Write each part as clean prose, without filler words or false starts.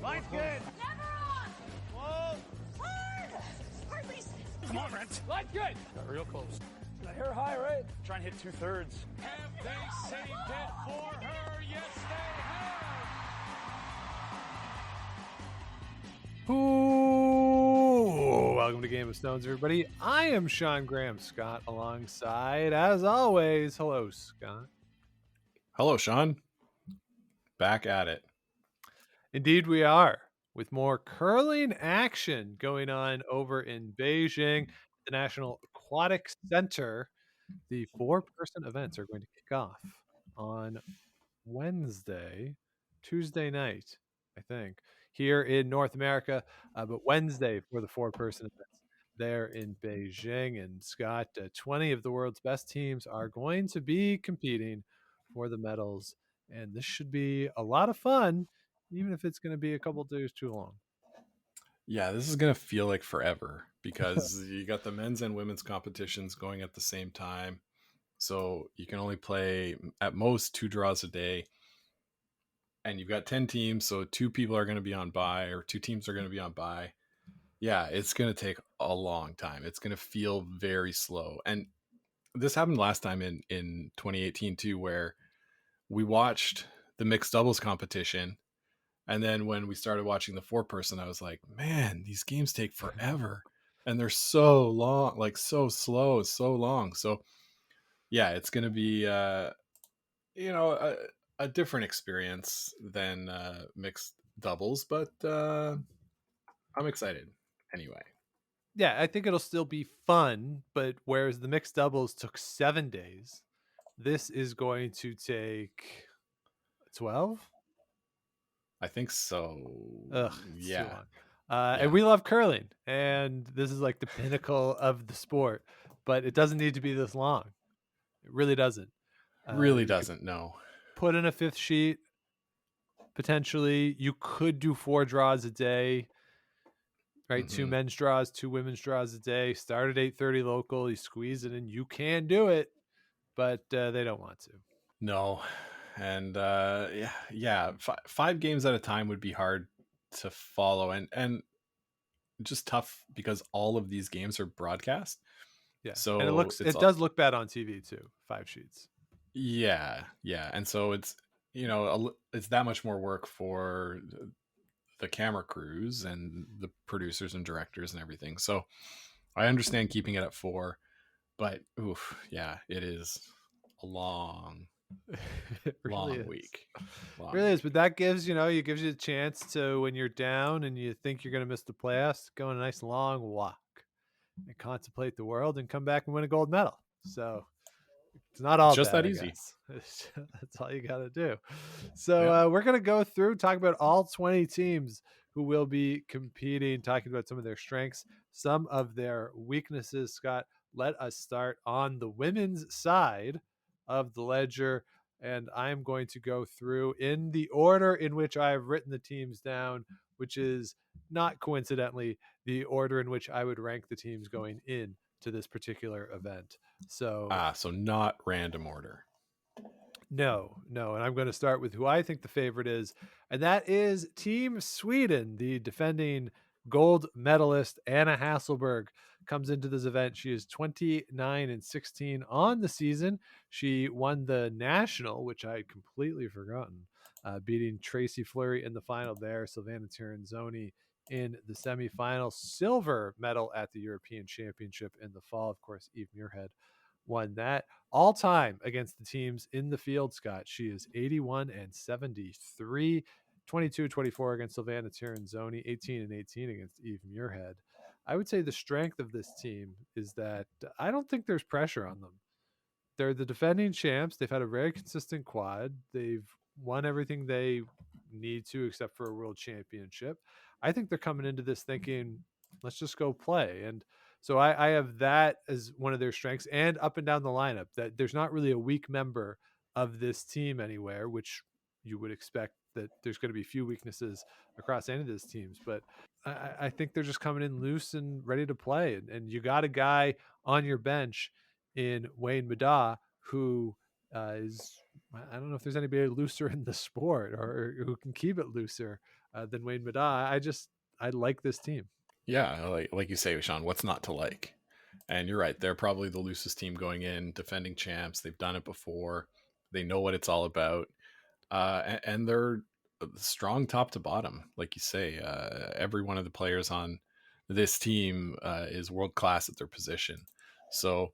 Line's good. Never on. Whoa. Hard. Hard, Lisa. Come on, Brent. Line's good. Got real close. I hear high, right? Try and hit 2/3. Have they saved it for her? Yes, they have. Ooh, welcome to Game of Stones, everybody. I am Sean Graham Scott alongside, as always. Hello, Scott. Hello, Sean. Back at it. Indeed, we are, with more curling action going on over in Beijing, the National Aquatic Center. The four-person events are going to kick off on Tuesday night, I think, here in North America, but Wednesday for the four-person events there in Beijing. And Scott, 20 of the world's best teams are going to be competing for the medals, and this should be a lot of fun, even if it's going to be a couple days too long. Yeah, this is going to feel like forever because you got the men's and women's competitions going at the same time. So you can only play at most 2 draws a day. And you've got 10 teams, so 2 people are going to be on bye, or 2 teams are going to be on bye. Yeah, it's going to take a long time. It's going to feel very slow. And this happened last time in 2018 too, where we watched the mixed doubles competition. And then when we started watching the four-person, I was like, man, these games take forever. And they're so long, like so slow, so long. So yeah, it's going to be, a different experience than mixed doubles, but I'm excited anyway. Yeah, I think it'll still be fun, but whereas the mixed doubles took 7 days, this is going to take 12. I think so. Ugh, yeah. Too long. And we love curling, and this is like the pinnacle of the sport, but it doesn't need to be this long. It really doesn't. It really doesn't. No. Put in a 5th sheet. Potentially, you could do 4 draws a day. Right, Mm-hmm. 2 men's draws, 2 women's draws a day. Start at 8:30 local. You squeeze it in. You can do it, but they don't want to. No, and 5 games at a time would be hard to follow, and just tough because all of these games are broadcast. Yeah, so and it does look bad on TV too. 5 sheets. Yeah, and so it's it's that much more work for the camera crews and the producers and directors and everything. So I understand keeping it at 4, but it is a long week. It really is, but that gives you a chance to, when you're down and you think you're going to miss the playoffs, go on a nice long walk and contemplate the world and come back and win a gold medal. So it's not all just bad, that easy. That's all you got to do. So we're going to go through, talk about all 20 teams who will be competing, talking about some of their strengths, some of their weaknesses. Scott, let us start on the women's side of the ledger, and I'm going to go through in the order in which I've written the teams down, which is not coincidentally the order in which I would rank the teams going in to this particular event. So not random order. No, and I'm going to start with who I think the favorite is, and that is Team Sweden. The defending gold medalist Anna Hasselberg comes into this event. She is 29-16 on the season. She won the national, which I had completely forgotten, beating Tracy Fleury in the final there, Silvana Tiranzoni in the semifinal, silver medal at the European Championship in the fall. Of course, Eve Muirhead won that. All time against the teams in the field, Scott, she is 81-73, 22-24 against Silvana Tiranzoni, 18-18 against Eve Muirhead. I would say the strength of this team is that I don't think there's pressure on them. They're the defending champs. They've had a very consistent quad. They've won everything they need to except for a world championship. I think they're coming into this thinking, let's just go play. And so I have that as one of their strengths, and up and down the lineup, that there's not really a weak member of this team anywhere, which you would expect that there's going to be few weaknesses across any of these teams. But I think they're just coming in loose and ready to play. And you got a guy on your bench in Wayne Middaugh who is I don't know if there's anybody looser in the sport or who can keep it looser than Wayne Middaugh. I like this team. Yeah, like you say, Sean, what's not to like? And you're right, they're probably the loosest team going in, defending champs. They've done it before. They know what it's all about. And they're strong top to bottom, like you say. Every one of the players on this team is world class at their position. So,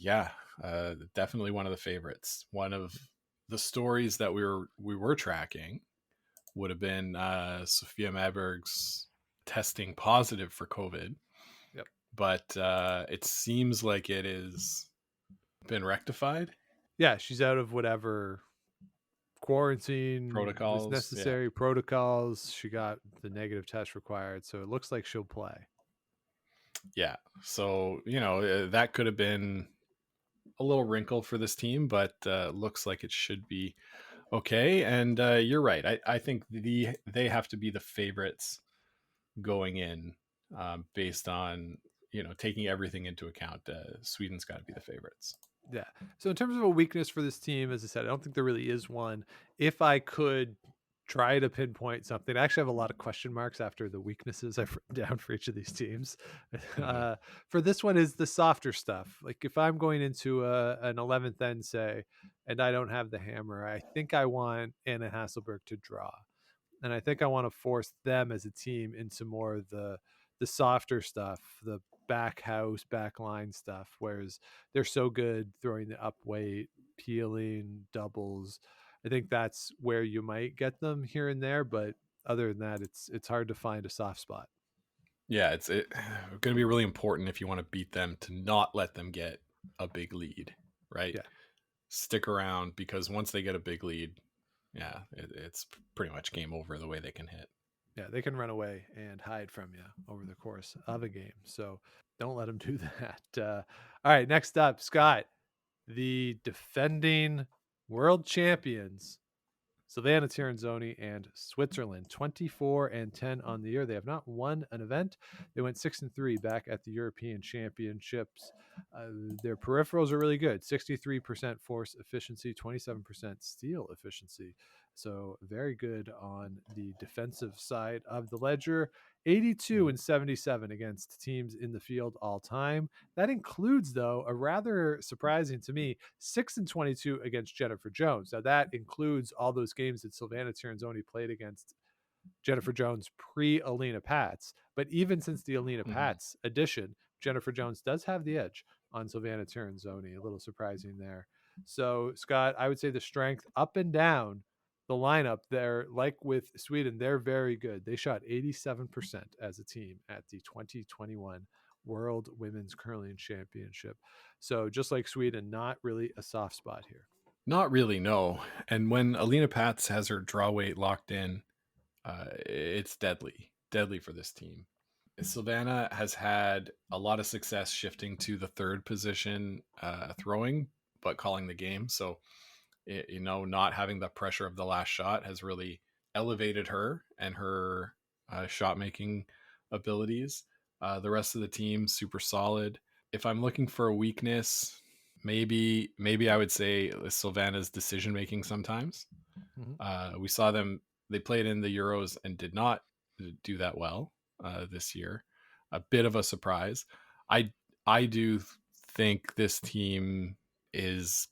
yeah, definitely one of the favorites. One of the stories that we were tracking would have been Sophia Maberg's testing positive for COVID, Yep. but it seems like it has been rectified. Yeah, she's out of whatever quarantine was Protocols, yeah. necessary, protocols. She got the negative test required, so it looks like she'll play. Yeah. So, that could have been a little wrinkle for this team, but looks like it should be okay. And you're right. I think they have to be the favorites going in, based on, taking everything into account. Sweden's got to be the favorites. Yeah. So in terms of a weakness for this team, as I said, I don't think there really is one. If I could try to pinpoint something, I actually have a lot of question marks after the weaknesses I've written down for each of these teams. For this one is the softer stuff. Like if I'm going into an 11th end, say, and I don't have the hammer, I think I want Anna Hasselberg to draw. And I think I want to force them as a team into more of the softer stuff, the back house, back line stuff, whereas they're so good throwing the up weight, peeling, doubles. I think that's where you might get them here and there, but other than that, it's hard to find a soft spot. Yeah, it's going to be really important if you want to beat them to not let them get a big lead, right? Yeah. Stick around, because once they get a big lead, yeah, it's pretty much game over the way they can hit. Yeah, they can run away and hide from you over the course of a game. So don't let them do that. All right, next up, Scott, the defending world champions, Savannah Tiranzoni and Switzerland, 24-10 on the year. They have not won an event. They went 6-3 back at the European Championships. Their peripherals are really good: 63% force efficiency, 27% steel efficiency. So very good on the defensive side of the ledger. 82-77 against teams in the field all time. That includes, though, a rather surprising to me 6-22 against Jennifer Jones. Now that includes all those games that Silvana Tiranzoni played against Jennifer Jones pre-Alina Pats. But even since the Alina Pats edition, Jennifer Jones does have the edge on Silvana Tiranzoni. A little surprising there. So, Scott, I would say the strength up and down the lineup there, like with Sweden, they're very good. They shot 87% as a team at the 2021 World Women's Curling Championship. So just like Sweden, not really a soft spot here. Not really, no. And when Alina Pats has her draw weight locked in, it's deadly for this team. Silvana has had a lot of success shifting to the third position, throwing, but calling the game. So, not having the pressure of the last shot has really elevated her and her shot making abilities. The rest of the team, super solid. If I'm looking for a weakness, maybe I would say Silvana's decision making sometimes. We saw they played in the Euros and did not do that well this year. A bit of a surprise. I do think this team is,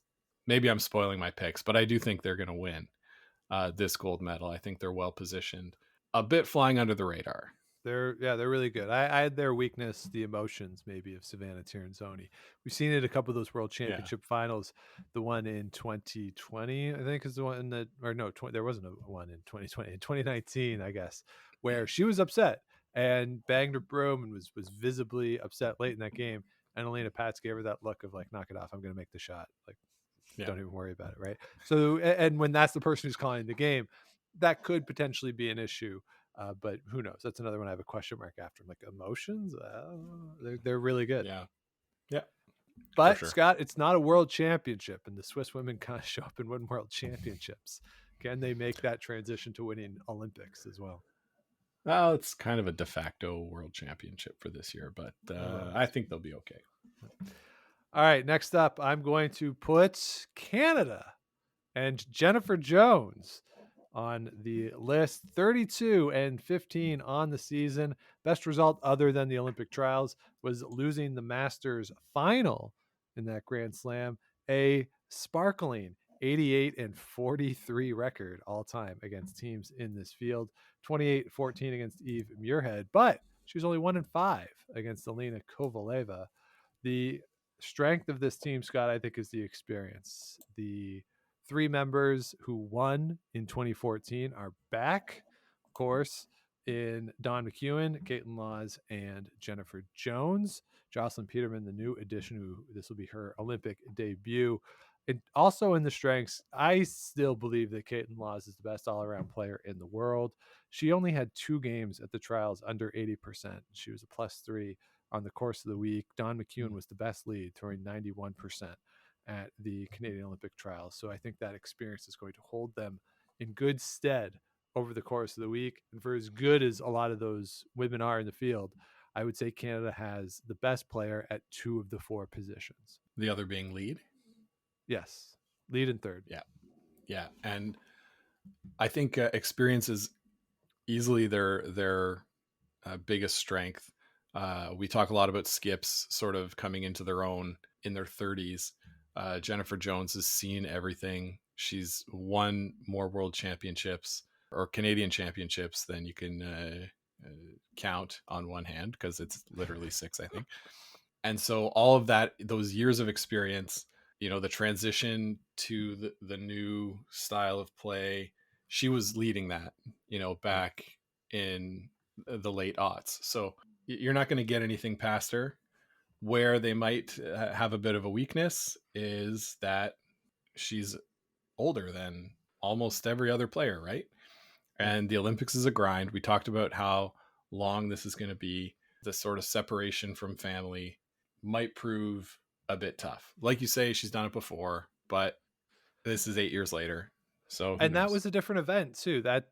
maybe I'm spoiling my picks, but I do think they're going to win this gold medal. I think they're well positioned. A bit flying under the radar. They're really good. I had their weakness, the emotions maybe of Savannah Tiranzoni. We've seen it a couple of those World Championship finals. The one in 2020, I think, is the one that, or no, there wasn't a one in 2020. In 2019, I guess, where she was upset and banged her broom and was visibly upset late in that game. And Alina Pats gave her that look of like, knock it off, I'm going to make the shot. Like, don't even worry about it, right? So, and when that's the person who's calling the game, that could potentially be an issue. But who knows? That's another one I have a question mark after. Like emotions, they're really good. Yeah. But sure, Scott, it's not a world championship, and the Swiss women kind of show up and win world championships. Can they make that transition to winning Olympics as well? Well, it's kind of a de facto world championship for this year, but I think they'll be okay. All right, next up, I'm going to put Canada and Jennifer Jones on the list. 32-15 on the season. Best result other than the Olympic trials was losing the Masters final in that Grand Slam. A sparkling 88-43 record all time against teams in this field. 28-14 against Eve Muirhead, but she was only 1-5 against Alina Kovaleva. The strength of this team, Scott, I think, is the experience. The three members who won in 2014 are back, of course, in Dawn McEwen, Caitlin Laws, and Jennifer Jones. Jocelyn Peterman, the new addition, who this will be her Olympic debut. And also in the strengths, I still believe that Caitlin Laws is the best all-around player in the world. She only had 2 games at the trials under 80%. She was a +3 on the course of the week. Dawn McEwen was the best lead, throwing 91% at the Canadian Olympic trials. So I think that experience is going to hold them in good stead over the course of the week. And for as good as a lot of those women are in the field, I would say Canada has the best player at 2 of the 4 positions. The other being lead. Yes, lead and third. Yeah, and I think experience is easily their biggest strength. We talk a lot about skips sort of coming into their own in their 30s. Jennifer Jones has seen everything. She's won more world championships or Canadian championships than you can count on one hand, because it's literally 6, I think. And so all of that, those years of experience, the transition to the new style of play, she was leading that, back in the late aughts. So you're not going to get anything past her. Where they might have a bit of a weakness is that she's older than almost every other player, right? And the Olympics is a grind. We talked about how long this is going to be. The sort of separation from family might prove a bit tough. Like you say, she's done it before, but this is 8 years later. So and that was a different event too. That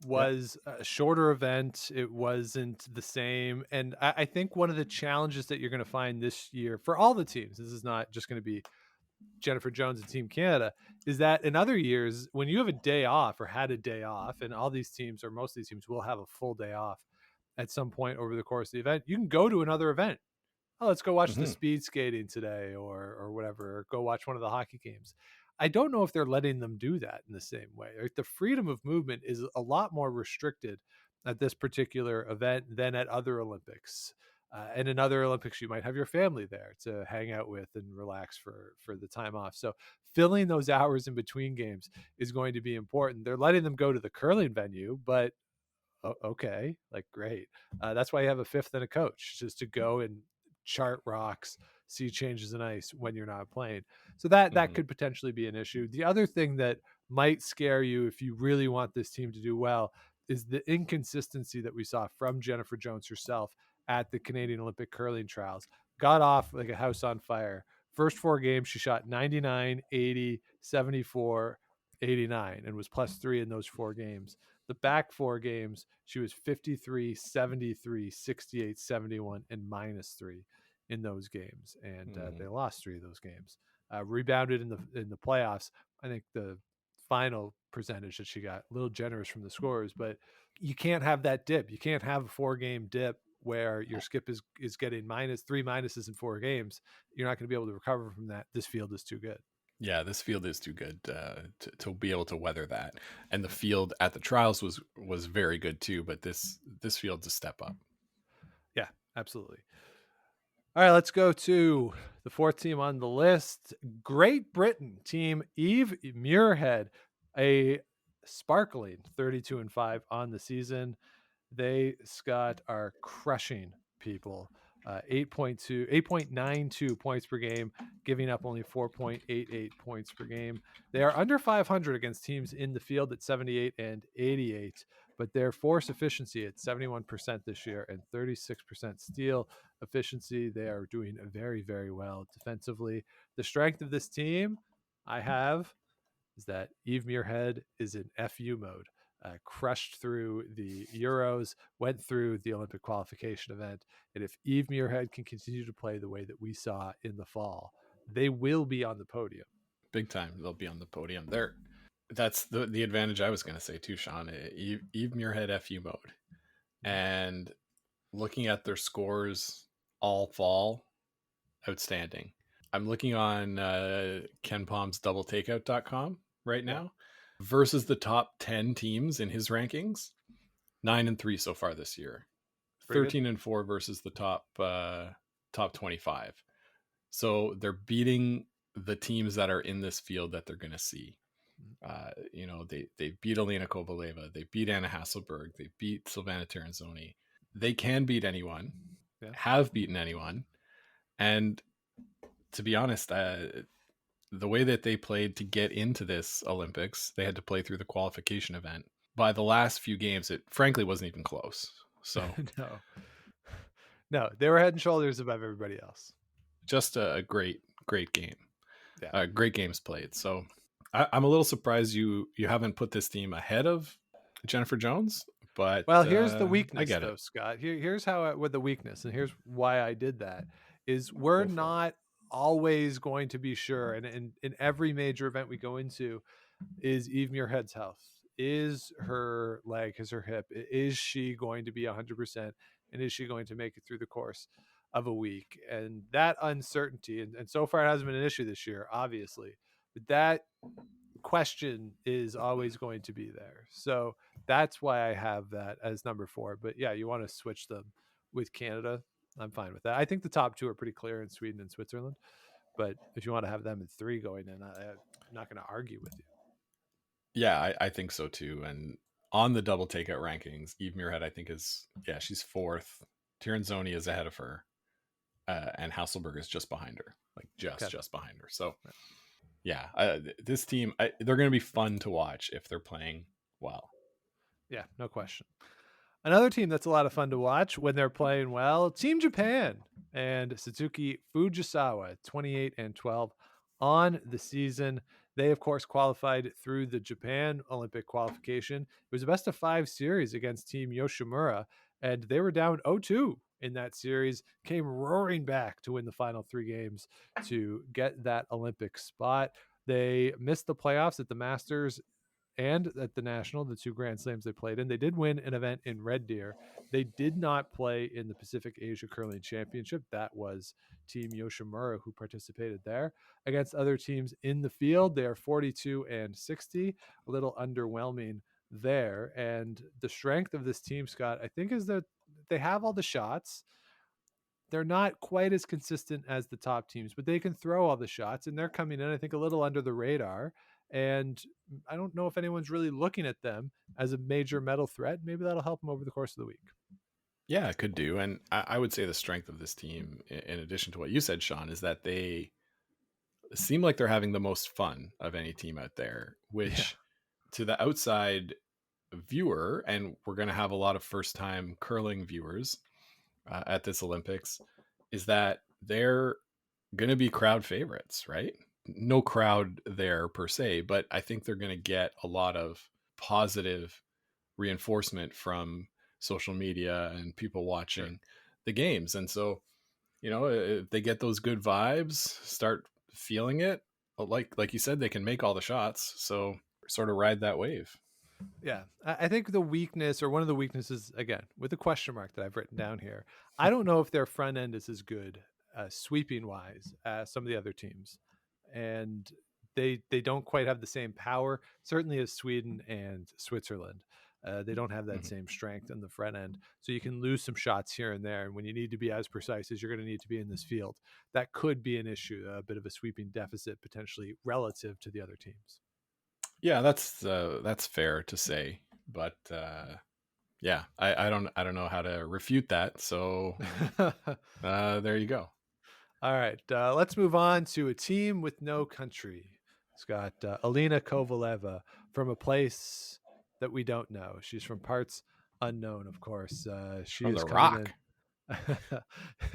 was a shorter event. It wasn't the same. And I think one of the challenges that you're going to find this year for all the teams, this is not just going to be Jennifer Jones and Team Canada, is that in other years, when you have a day off or had a day off, and all these teams or most of these teams will have a full day off at some point over the course of the event, you can go to another event. Oh, let's go watch the speed skating today or whatever, or go watch one of the hockey games. I don't know if they're letting them do that in the same way. Like, the freedom of movement is a lot more restricted at this particular event than at other Olympics. And in other Olympics, you might have your family there to hang out with and relax for the time off. So filling those hours in between games is going to be important. They're letting them go to the curling venue, but okay, like, great. That's why you have a fifth and a coach, just to go and chart rocks, see changes in ice when you're not playing. So that could potentially be an issue. The other thing that might scare you if you really want this team to do well is the inconsistency that we saw from Jennifer Jones herself at the Canadian Olympic curling trials. Got off like a house on fire. First 4 games, she shot 99, 80, 74, 89, and was +3 in those 4 games. The back 4 games, she was 53, 73, 68, 71, and -3 in those games. And they lost 3 of those games. Rebounded in the playoffs. I think the final percentage that she got a little generous from the scores, but you can't have that dip. You can't have a 4-game dip where your skip is getting -3 minuses in 4 games. You're not going to be able to recover from that. This field is too good. Yeah, this field is too good to be able to weather that. And the field at the trials was very good too, but this field's a step up. Yeah, absolutely. All right, let's go to the 4th team on the list. Great Britain, Team Eve Muirhead, a sparkling 32-5 on the season. They, Scott, are crushing people. 8.92 points per game, giving up only 4.88 points per game. They are under 500 against teams in the field at 78 and 88, but their force efficiency at 71% this year and 36% steal efficiency. They are doing very, very well defensively. The strength of this team I have is that Eve Muirhead is in FU mode. crushed through the Euros, went through the Olympic qualification event. And if Eve Muirhead can continue to play the way that we saw in the fall, they will be on the podium. Big time. They'll be on the podium. That's the advantage I was going to say too, Sean. Eve Muirhead FU mode. And looking at their scores all fall, outstanding. I'm looking on Ken Palm's doubletakeout.com right now versus the top 10 teams in his rankings. 9-3 so far this year. 13-4 versus the top 25. So they're beating the teams that are in this field that they're going to see. They beat Alina Kovaleva, they beat Anna Hasselberg, they beat Silvana Tirinzoni. They can beat anyone, have beaten anyone. And to be honest, the way that they played to get into this Olympics, they had to play through the qualification event. By the last few games, it frankly wasn't even close. So no, they were head and shoulders above everybody else. Just a great game. Great games played. So I'm a little surprised you haven't put this team ahead of Jennifer Jones. But here's the weakness, I get though, it. Scott. Here's how with the weakness, and here's why I did that. Is we're not always going to be sure, and in every major event we go into, is Eve Muirhead's health, is her leg, is her hip, is she going to be 100%, and is she going to make it through the course of a week? And that uncertainty, and so far it hasn't been an issue this year, obviously, but that question is always going to be there. So that's why I have that as number 4. But yeah, you want to switch them with Canada, I'm fine with that. I think the top 2 are pretty clear in Sweden and Switzerland, but if you want to have them in 3 going in, I'm not going to argue with you. Yeah, I think so too. And on the double takeout rankings, Eve Muirhead, I think she's 4th. Tirinzoni is ahead of her, and Hasselberg is just behind her, just behind her. So this team, they're going to be fun to watch if they're playing well. Yeah, no question. Another team that's a lot of fun to watch when they're playing well, Team Japan and Satsuki Fujisawa, 28-12 on the season. They, of course, qualified through the Japan Olympic qualification. It was a best-of-5 series against Team Yoshimura, and they were down 0-2 in that series, came roaring back to win the final 3 games to get that Olympic spot. They missed the playoffs at the Masters and at the National, the 2 Grand Slams they played in. They did win an event in Red Deer. They did not play in the Pacific Asia Curling Championship. That was Team Yoshimura who participated there. Against other teams in the field, they are 42-60, a little underwhelming there. And the strength of this team, Scott, I think, is that they have all the shots. They're not quite as consistent as the top teams, but they can throw all the shots, and they're coming in, I think, a little under the radar. And I don't know if anyone's really looking at them as a major medal threat. Maybe that'll help them over the course of the week. Yeah, it could do. And I would say the strength of this team, in addition to what you said, Sean, is that they seem like they're having the most fun of any team out there, which to the outside viewer, and we're going to have a lot of first-time curling viewers at this Olympics, is that they're going to be crowd favorites, right? No crowd there per se, but I think they're going to get a lot of positive reinforcement from social media and people watching the games. And so, if they get those good vibes, start feeling it, like you said, they can make all the shots. So sort of ride that wave. Yeah, I think the weakness, or one of the weaknesses, again, with the question mark that I've written down here, I don't know if their front end is as good sweeping wise as some of the other teams. And they don't quite have the same power, certainly as Sweden and Switzerland. They don't have that same strength in the front end. So you can lose some shots here and there. And when you need to be as precise as you're going to need to be in this field, that could be an issue, a bit of a sweeping deficit potentially relative to the other teams. Yeah, that's fair to say. But I don't know how to refute that. So there you go. All right, let's move on to a team with no country. It's got Alina Kovaleva from a place that we don't know. She's from parts unknown, of course. She from is the Rock.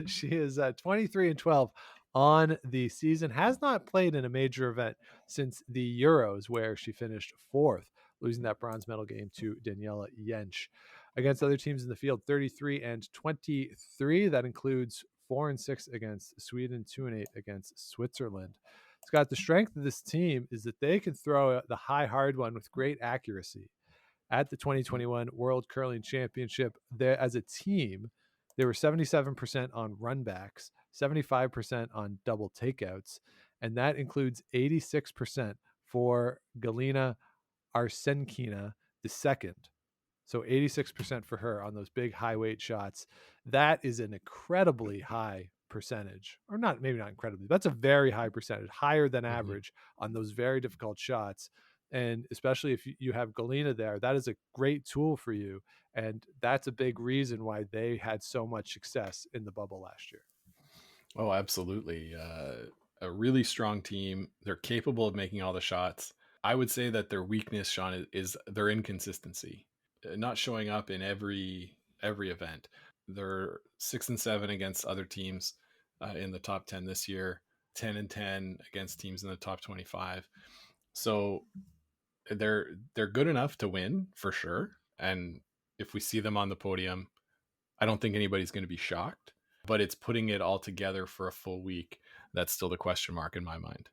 She is 23-12 on the season. Has not played in a major event since the Euros, where she finished 4th losing that bronze medal game to Daniela Jentsch. Against other teams in the field, 33-23. That includes 4-6 against Sweden, 2-8 against Switzerland. Scott, the strength of this team is that they can throw the high hard one with great accuracy. At the 2021 World Curling Championship, as a team, they were 77% on runbacks, 75% on double takeouts, and that includes 86% for Galina Arsenkina the second. So 86% for her on those big high weight shots. That is an incredibly high percentage, or not, maybe not incredibly. That's a very high percentage, higher than average on those very difficult shots. And especially if you have Galina there, that is a great tool for you. And that's a big reason why they had so much success in the bubble last year. Oh, absolutely. A really strong team. They're capable of making all the shots. I would say that their weakness, Sean, is their inconsistency, not showing up in every event. They're 6-7 against other teams in the top 10 this year, 10-10 against teams in the top 25. So they're good enough to win for sure. And if we see them on the podium, I don't think anybody's going to be shocked, but it's putting it all together for a full week. That's still the question mark in my mind.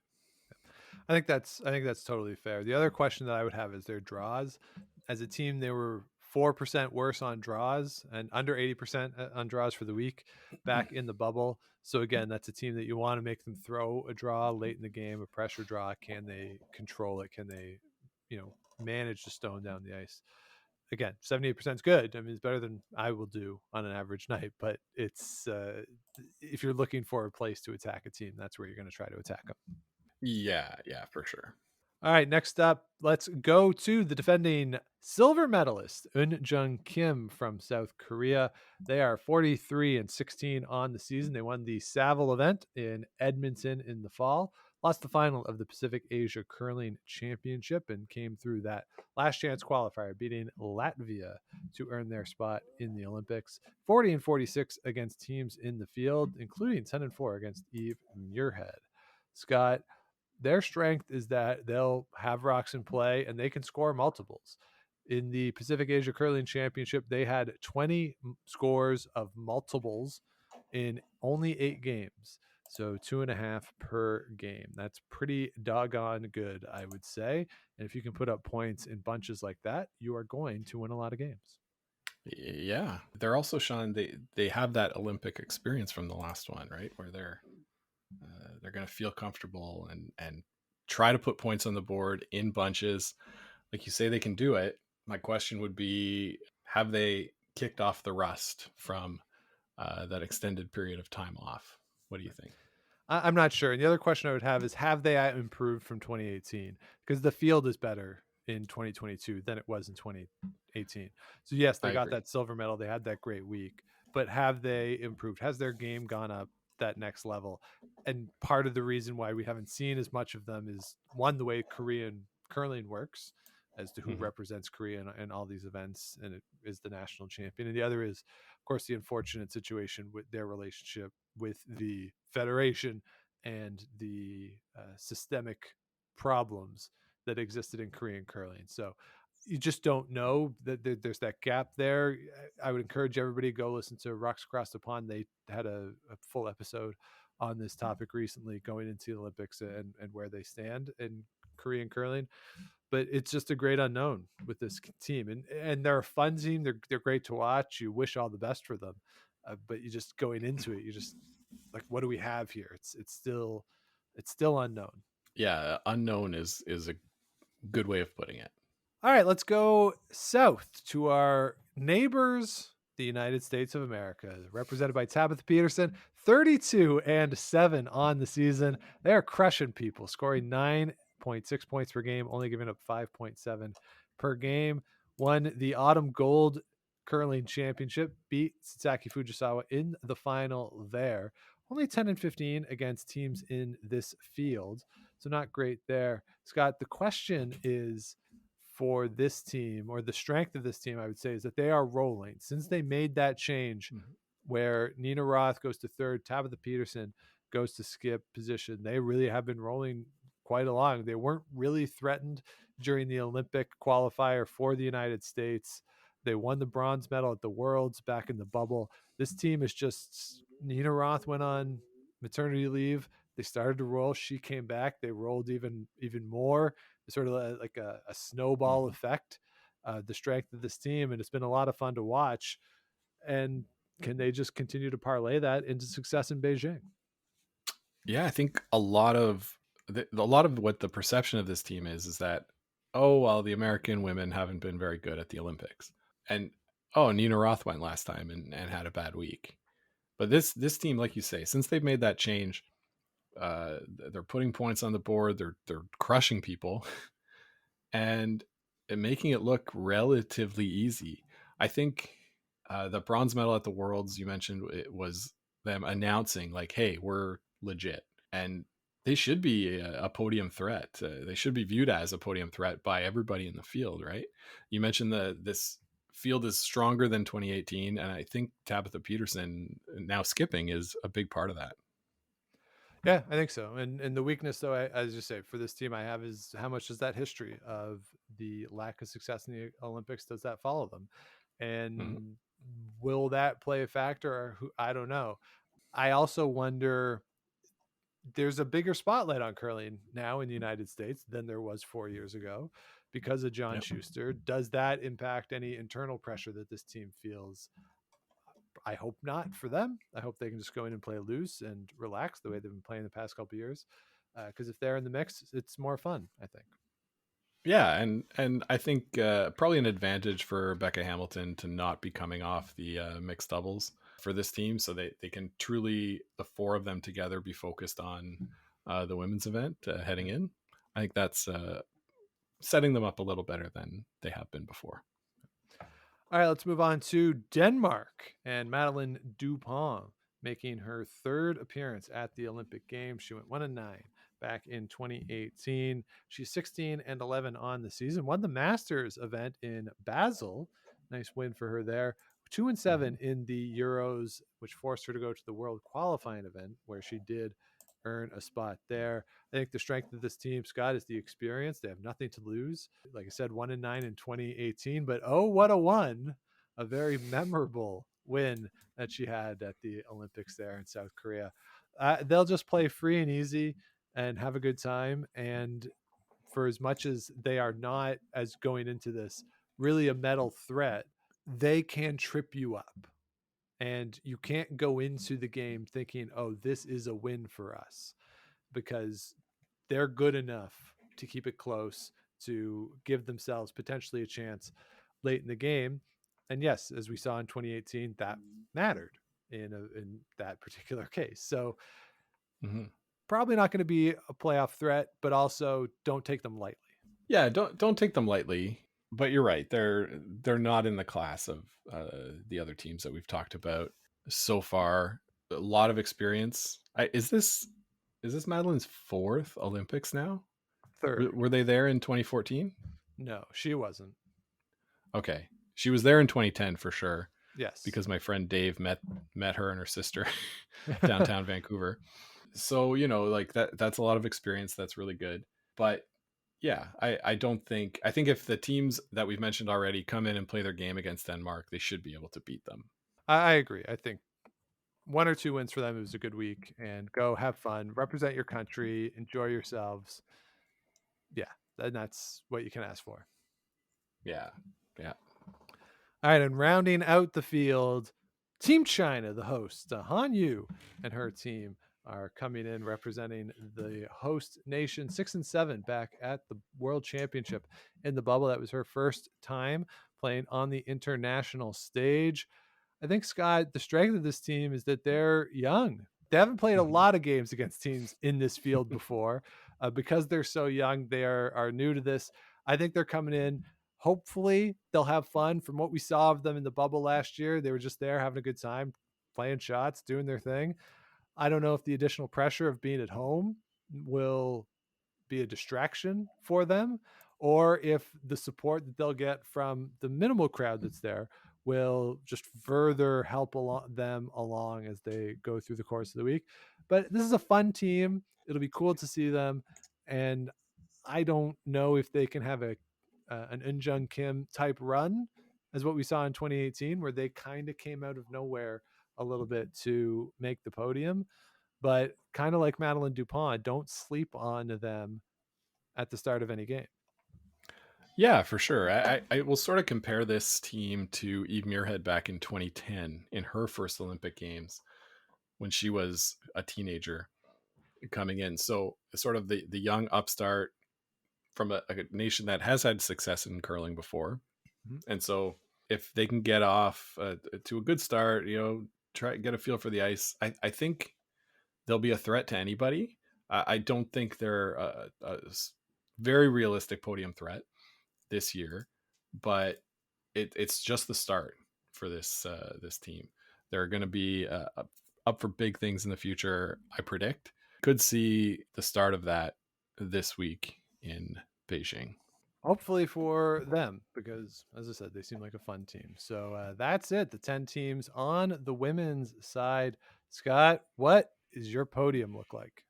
I think that's totally fair. The other question that I would have is their draws. As a team, they were 4% worse on draws and under 80% on draws for the week back in the bubble. So again, that's a team that you want to make them throw a draw late in the game, a pressure draw. Can they control it? Can they, manage to stone down the ice? Again, 78% is good. I mean, it's better than I will do on an average night, but it's if you're looking for a place to attack a team, that's where you're going to try to attack them. Yeah, for sure. All right, next up, let's go to the defending silver medalist, Eun Jung Kim from South Korea. They are 43-16 on the season. They won the Saville event in Edmonton in the fall, lost the final of the Pacific Asia Curling Championship, and came through that last chance qualifier, beating Latvia to earn their spot in the Olympics. 40-46 against teams in the field, including 10-4 against Eve Muirhead. Scott, their strength is that they'll have rocks in play and they can score multiples. In the Pacific Asia Curling Championship, they had 20 scores of multiples in only 8 games. So 2.5 per game. That's pretty doggone good, I would say. And if you can put up points in bunches like that, you are going to win a lot of games. Yeah. They're also, Sean, they have that Olympic experience from the last one, right? Where they're going to feel comfortable and try to put points on the board in bunches. Like you say, they can do it. My question would be, have they kicked off the rust from that extended period of time off? What do you think? I'm not sure. And the other question I would have is, have they improved from 2018? Because the field is better in 2022 than it was in 2018. So yes, they got that silver medal. They had that great week, but have they improved? Has their game gone up that next level? And part of the reason why we haven't seen as much of them is, one, the way Korean curling works as to who represents Korea in all these events, and it is the national champion. And the other is, of course, the unfortunate situation with their relationship with the federation and the systemic problems that existed in Korean curling. So you just don't know that there's that gap there. I would encourage everybody to go listen to Rocks Across the Pond. They had a full episode on this topic recently, going into the Olympics and where they stand in Korean curling. But it's just a great unknown with this team, and they're a fun team. They're great to watch. You wish all the best for them, but you just going into it, you just like, what do we have here? It's still unknown. Yeah, unknown is a good way of putting it. All right, let's go south to our neighbors, the United States of America, represented by Tabitha Peterson. 32-7 on the season. They are crushing people, scoring 9.6 points per game, only giving up 5.7 per game. Won the Autumn Gold Curling Championship, beat Sasaki Fujisawa in the final there. Only 10-15 against teams in this field, so not great there. Scott, the question is, for this team, or the strength of this team, I would say, is that they are rolling. Since they made that change where Nina Roth goes to third, Tabitha Peterson goes to skip position, they really have been rolling quite along. They weren't really threatened during the Olympic qualifier for the United States. They won the bronze medal at the Worlds back in the bubble. This team is just, Nina Roth went on maternity leave. They started to roll. She came back. They rolled even more. It's sort of like a snowball effect. The strength of this team, and it's been a lot of fun to watch. And can they just continue to parlay that into success in Beijing? Yeah, I think a lot of what the perception of this team is that, oh well, the American women haven't been very good at the Olympics, and oh, Nina Roth went last time and had a bad week. But this team, like you say, since they've made that change, they're putting points on the board. They're crushing people, and making it look relatively easy. I think the bronze medal at the Worlds, you mentioned, it was them announcing like, "Hey, we're legit," and they should be a podium threat. They should be viewed as a podium threat by everybody in the field, right? You mentioned this field is stronger than 2018, and I think Tabitha Peterson now skipping is a big part of that. Yeah, I think so. And the weakness, though, as you say, for this team, I have is how much does that history of the lack of success in the Olympics does that follow them, Mhm. and will that play a factor? Or I don't know. I also wonder. There's a bigger spotlight on curling now in the United States than there was 4 years ago because of John Yep. Schuster. Does that impact any internal pressure that this team feels? I hope not for them. I hope they can just go in and play loose and relax the way they've been playing the past couple of years. Because if they're in the mix, it's more fun, I think. Yeah, and I think probably an advantage for Becca Hamilton to not be coming off the mixed doubles for this team, so they can truly, the four of them together, be focused on the women's event heading in. I think that's setting them up a little better than they have been before. All right, let's move on to Denmark and Madeline Dupont making her third appearance at the Olympic Games. She went 1-9 back in 2018. She's 16-11 on the season. Won the Masters event in Basel. Nice win for her there. 2-7 in the Euros, which forced her to go to the World Qualifying event, where she did earn a spot there. I think the strength of this team, Scott, is the experience. They have nothing to lose. Like I said, 1-9 in 2018, but oh, what a one! A very memorable win that she had at the Olympics there in South Korea. They'll just play free and easy and have a good time. And for as much as they are not, as going into this, really a medal threat, they can trip you up. And you can't go into the game thinking, oh, this is a win for us, because they're good enough to keep it close, to give themselves potentially a chance late in the game. And yes, as we saw in 2018, that mattered in that particular case. So probably not going to be a playoff threat, but also don't take them lightly. Yeah, don't take them lightly. But you're right; they're not in the class of the other teams that we've talked about so far. A lot of experience. Is this Madeline's fourth Olympics now? Third. Were they there in 2014? No, she wasn't. Okay, she was there in 2010 for sure. Yes, because my friend Dave met her and her sister downtown Vancouver. So like that's a lot of experience. That's really good. But yeah, I don't think, I think if the teams that we've mentioned already come in and play their game against Denmark, they should be able to beat them. I agree. I think 1 or 2 wins for them. It was a good week, and go have fun, represent your country, enjoy yourselves. Yeah, and that's what you can ask for. Yeah. All right, and rounding out the field, Team China, the host, Han Yu and her team are coming in representing the host nation, 6-7 back at the World Championship in the bubble. That was her first time playing on the international stage. I think, Scott, the strength of this team is that they're young. They haven't played a lot of games against teams in this field before. Because they're so young, they are new to this. I think they're coming in. Hopefully, they'll have fun. From what we saw of them in the bubble last year, they were just there having a good time, playing shots, doing their thing. I don't know if the additional pressure of being at home will be a distraction for them, or if the support that they'll get from the minimal crowd that's there will just further help them along as they go through the course of the week. But this is a fun team. It'll be cool to see them. and I don't know if they can have an Eunjung Kim type run as what we saw in 2018, where they kind of came out of nowhere a little bit to make the podium. But kind of like Madeline Dupont, don't sleep on them at the start of any game. Yeah, for sure. I will sort of compare this team to Eve Muirhead back in 2010 in her first Olympic Games when she was a teenager coming in. So sort of the young upstart from a nation that has had success in curling before. Mm-hmm. And so if they can get off to a good start, try get a feel for the ice, I think they'll be a threat to anybody. I don't think they're a very realistic podium threat this year, but it's just the start for this team. They're going to be up for big things in the future. I predict could see the start of that this week in Beijing. Hopefully for them, because as I said, they seem like a fun team. So that's it. The 10 teams on the women's side. Scott, what is your podium look like?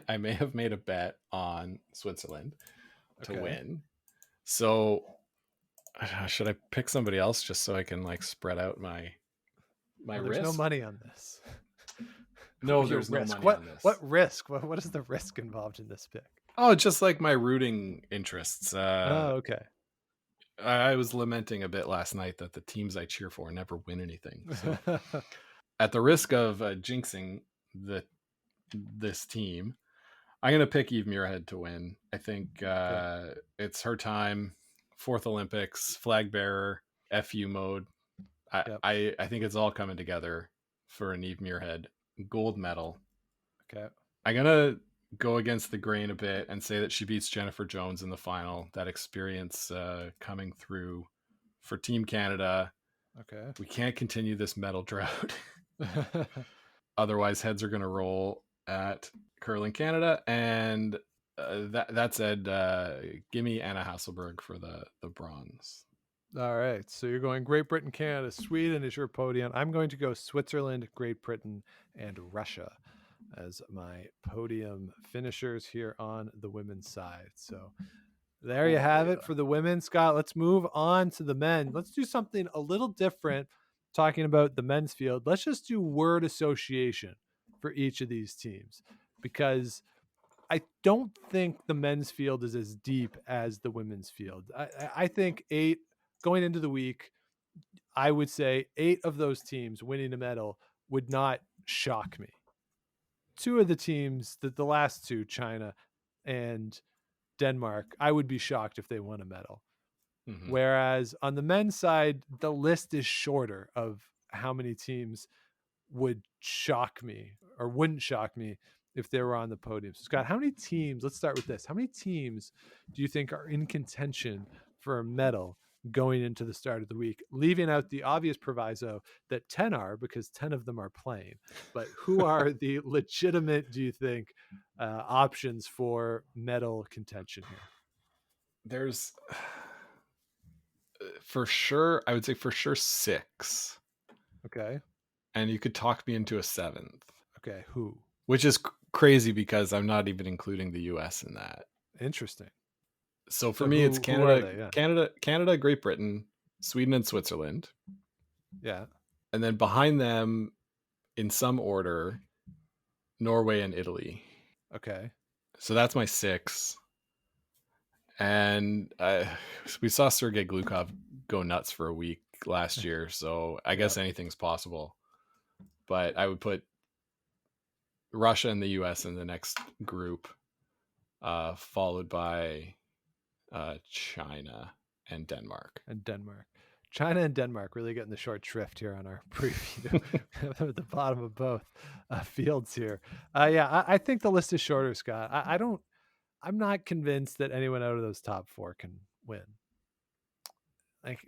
I may have made a bet on Switzerland to Okay. win. So should I pick somebody else just so I can like spread out my There's risk? no money on this. No, Your there's no risk. money on this. What risk? What is the risk involved in this pick? Oh, just like my rooting interests. Okay. I was lamenting a bit last night that the teams I cheer for never win anything. So at the risk of jinxing this team, I'm going to pick Eve Muirhead to win. I think it's her time. Fourth Olympics, flag bearer, FU mode. I think it's all coming together for an Eve Muirhead gold medal. Okay. I'm going to go against the grain a bit and say that she beats Jennifer Jones in the final. That experience coming through for Team Canada. Okay. We can't continue this medal drought. Otherwise, heads are going to roll at Curling Canada. And that said, give me Anna Hasselberg for the bronze. All right. So you're going Great Britain, Canada, Sweden is your podium. I'm going to go Switzerland, Great Britain, and Russia as my podium finishers here on the women's side. So there you have it for the women. Scott, let's move on to the men. Let's do something a little different talking about the men's field. Let's just do word association for each of these teams, because I don't think the men's field is as deep as the women's field. I think 8 going into the week, I would say 8 of those teams winning a medal would not shock me. 2 of the teams, the last 2, China and Denmark, I would be shocked if they won a medal. Mm-hmm. Whereas on the men's side, the list is shorter of how many teams would shock me or wouldn't shock me if they were on the podium. So Scott, how many teams, let's start with this. How many teams do you think are in contention for a medal going into the start of the week, leaving out the obvious proviso that 10 are, because 10 of them are playing? But who are the legitimate, do you think, options for medal contention here? There's for sure, I would say for sure 6. Okay. And you could talk me into a 7th. Okay. Who? Which is crazy because I'm not even including the US in that. Interesting. So for me, it's Canada, Canada, Great Britain, Sweden, and Switzerland. Yeah. And then behind them, in some order, Norway and Italy. Okay. So that's my 6. And we saw Sergei Glukov go nuts for a week last year. So I guess anything's possible. But I would put Russia and the US in the next group, followed by China and Denmark. China and Denmark really getting the short shrift here on our preview. At the bottom of both fields here. I think the list is shorter, Scott. I'm not convinced that anyone out of those top 4 can win. Like,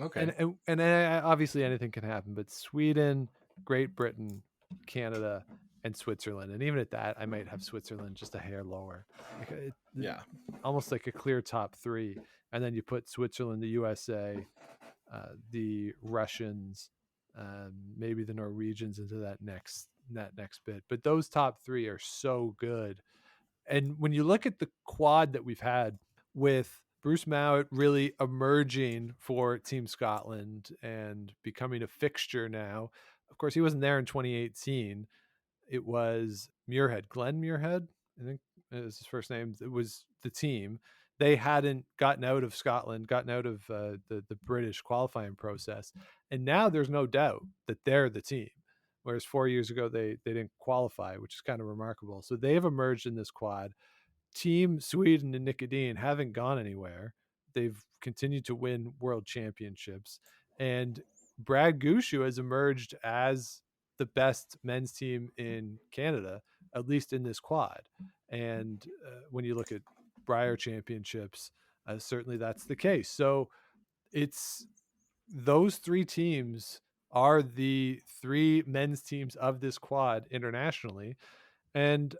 okay. And obviously anything can happen, but Sweden, Great Britain, Canada, and Switzerland. And even at that, I might have Switzerland just a hair lower. Almost like a clear top 3. And then you put Switzerland, the USA, the Russians, maybe the Norwegians into that in that next bit. But those top three are so good. And when you look at the quad that we've had with Bruce Mount really emerging for Team Scotland and becoming a fixture now, of course, he wasn't there in 2018. It was Muirhead, Glenn Muirhead, I think is his first name. It was the team. They hadn't gotten out of Scotland, gotten out of the British qualifying process. And now there's no doubt that they're the team. Whereas 4 years ago, they didn't qualify, which is kind of remarkable. So they have emerged in this quad. Team Sweden and Nicodine haven't gone anywhere. They've continued to win world championships. And Brad Gushu has emerged as the best men's team in Canada, at least in this quad. And when you look at Brier championships, certainly that's the case. So it's those three teams are the three men's teams of this quad internationally. And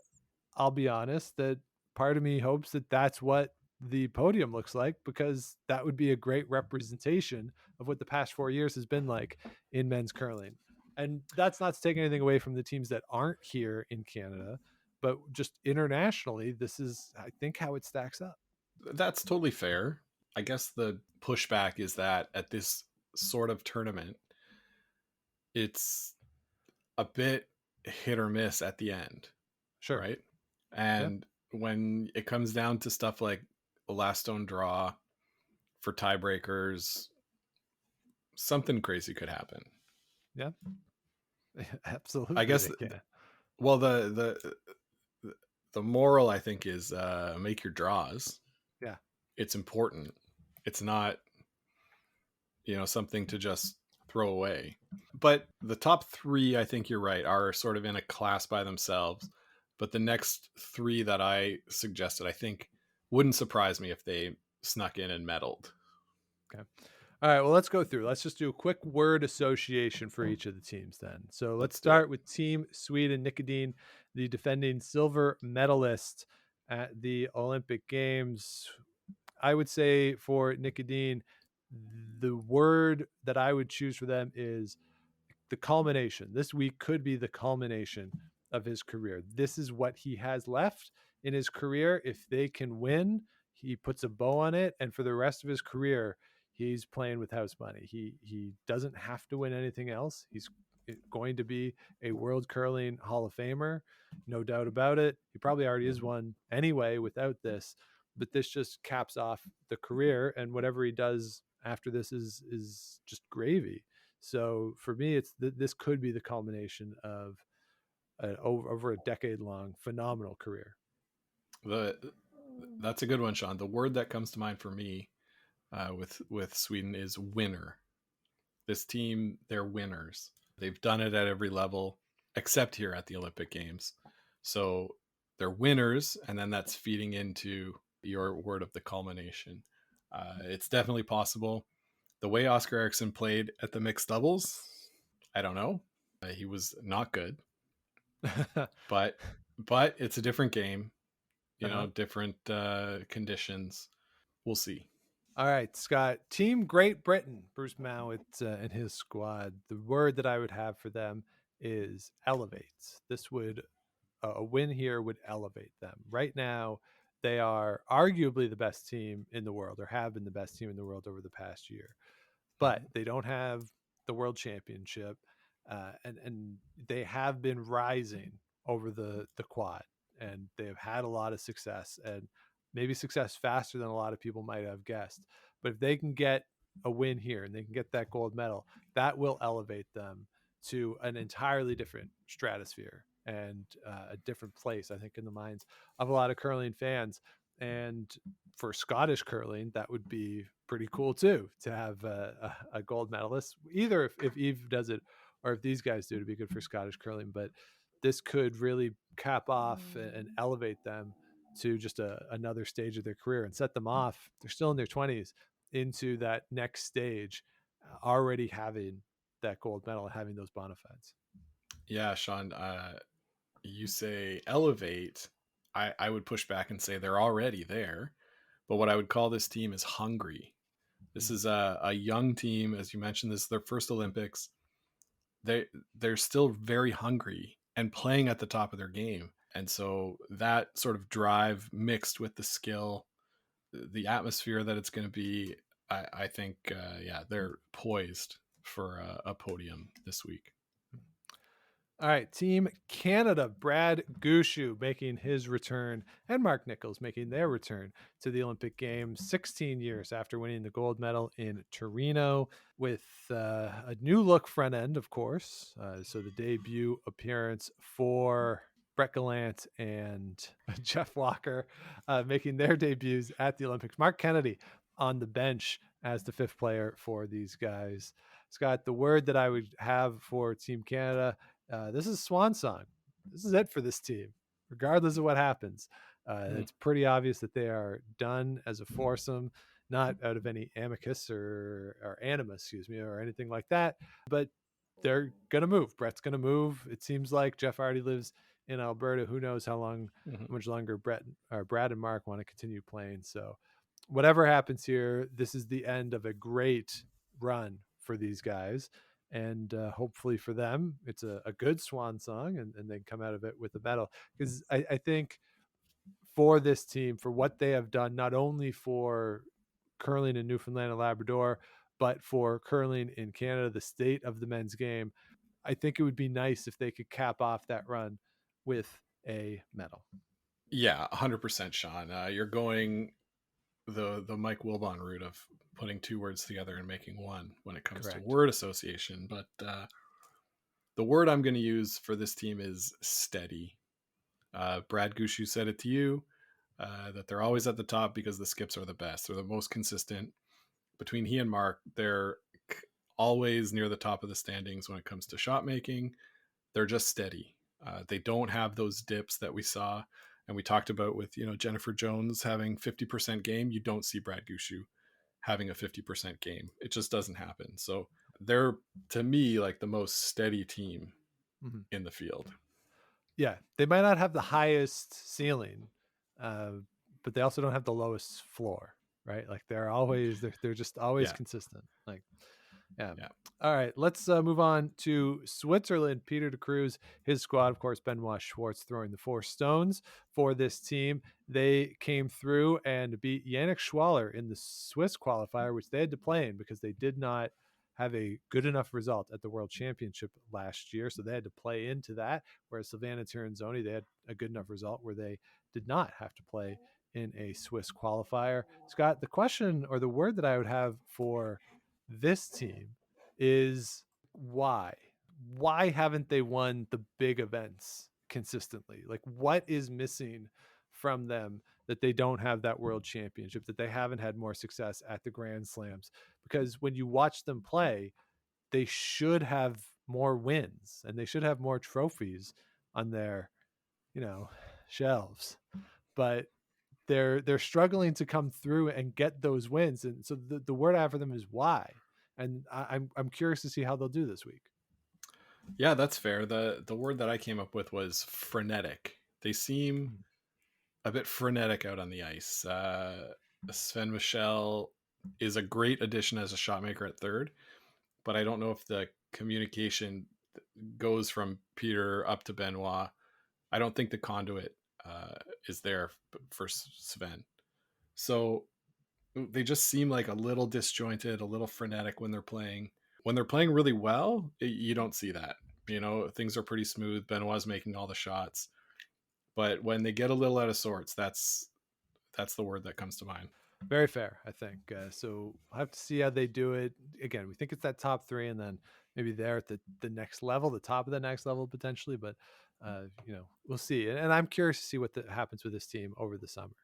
I'll be honest that part of me hopes that that's what the podium looks like, because that would be a great representation of what the past 4 years has been like in men's curling. And that's not to take anything away from the teams that aren't here in Canada, but just internationally, this is, I think, how it stacks up. That's totally fair. I guess the pushback is that at this sort of tournament, it's a bit hit or miss at the end. Sure. Right. And when it comes down to stuff like a last stone draw for tiebreakers, something crazy could happen. Yeah. Absolutely. I guess well, the moral, I think, is make your draws. Yeah. It's important. It's not, something to just throw away. But the top three, I think you're right, are sort of in a class by themselves. But the next three that I suggested, I think, wouldn't surprise me if they snuck in and medaled. Okay. All right, well, let's go through. Let's just do a quick word association for each of the teams then. So let's start with Team Sweden, Nicodine, the defending silver medalist at the Olympic Games. I would say for Nicodine, the word that I would choose for them is the culmination. This week could be the culmination of his career. This is what he has left in his career. If they can win, he puts a bow on it, and for the rest of his career, he's playing with house money. He doesn't have to win anything else. He's going to be a World Curling Hall of Famer, no doubt about it. He probably already is one anyway without this, but this just caps off the career, and whatever he does after this is just gravy. So for me, it's this could be the culmination of over a decade-long phenomenal career. That's a good one, Sean. The word that comes to mind for me with Sweden is winner. This team, they're winners. They've done it at every level except here at the Olympic Games. So they're winners, and then that's feeding into your word of the culmination. It's definitely possible. The way Oscar Eriksson played at the mixed doubles, I don't know. He was not good. but it's a different game, different conditions. We'll see. All right, Scott. Team Great Britain, Bruce Mount and his squad. The word that I would have for them is elevates. This would a win here would elevate them. Right now, they are arguably the best team in the world, or have been the best team in the world over the past year. But they don't have the world championship, and they have been rising over the quad, and they have had a lot of success, and maybe success faster than a lot of people might have guessed. But if they can get a win here and they can get that gold medal, that will elevate them to an entirely different stratosphere and a different place, I think, in the minds of a lot of curling fans. And for Scottish curling, that would be pretty cool too, to have a gold medalist, either if Eve does it or if these guys do, to be good for Scottish curling. But this could really cap off and elevate them to just another stage of their career and set them off. They're still in their 20s into that next stage, already having that gold medal and having those bona fides. Yeah, Sean, you say elevate. I would push back and say they're already there. But what I would call this team is hungry. This is a young team. As you mentioned, this is their first Olympics. They're still very hungry. and playing at the top of their game. And so that sort of drive mixed with the skill, the atmosphere that it's going to be, I think, they're poised for a podium this week. All right, Team Canada, Brad Gushu making his return, and Mark Nichols making their return to the Olympic Games 16 years after winning the gold medal in Torino with a new look front end, of course. So the debut appearance for Brett Gallant and Jeff Walker making their debuts at the Olympics. Mark Kennedy on the bench as the fifth player for these guys. Scott, the word that I would have for Team Canada, this is swan song. This is it for this team, regardless of what happens. It's pretty obvious that they are done as a foursome, not out of any amicus or animus, or anything like that. But they're gonna move. Brett's gonna move. It seems like Jeff already lives in Alberta. Who knows how much longer Brad and Mark want to continue playing. So whatever happens here, this is the end of a great run for these guys. And hopefully for them, it's a good swan song, and they come out of it with a medal. Because I think for this team, for what they have done, not only for curling in Newfoundland and Labrador, but for curling in Canada, the state of the men's game, I think it would be nice if they could cap off that run with a medal. Yeah, 100%, Sean. You're going the Mike Wilbon route of putting two words together and making one when it comes Correct. to word association. But the word I'm going to use for this team is steady. Brad Gushu said it to you, that they're always at the top because the skips are the best. They're the most consistent. Between he and Mark, they're always near the top of the standings when it comes to shot making. They're just steady. They don't have those dips that we saw and we talked about with, Jennifer Jones having 50% game. You don't see Brad Gushu having a 50% game. It just doesn't happen. So they're, to me, like the most steady team in the field. Yeah, they might not have the highest ceiling, but they also don't have the lowest floor, right? Like they're just always consistent. Like, yeah. All right, let's move on to Switzerland. Peter de Cruz, his squad, of course, Benoit Schwartz throwing the 4 stones for this team. They came through and beat Yannick Schwaller in the Swiss qualifier, which they had to play in because they did not have a good enough result at the World Championship last year. So they had to play into that, whereas Silvana Tirinzoni, they had a good enough result where they did not have to play in a Swiss qualifier. Scott, the question or the word that I would have for this team is why? Why haven't they won the big events consistently? Like, what is missing from them that they don't have that world championship, that they haven't had more success at the Grand Slams? Because when you watch them play, they should have more wins and they should have more trophies on their, shelves. But they're struggling to come through and get those wins. And so the word I have for them is why. And I'm curious to see how they'll do this week. Yeah, that's fair. The word that I came up with was frenetic. They seem a bit frenetic out on the ice. Sven Michel is a great addition as a shot maker at third, but I don't know if the communication goes from Peter up to Benoit. I don't think the conduit is there for Sven. So they just seem like a little disjointed, a little frenetic when they're playing. When they're playing really well, you don't see that. Things are pretty smooth. Benoit's making all the shots. But when they get a little out of sorts, that's the word that comes to mind. Very fair, I think. So I'll have to see how they do it. Again, we think it's that top 3, and then maybe they're at the next level, the top of the next level potentially. But, we'll see. And I'm curious to see what happens with this team over the summer.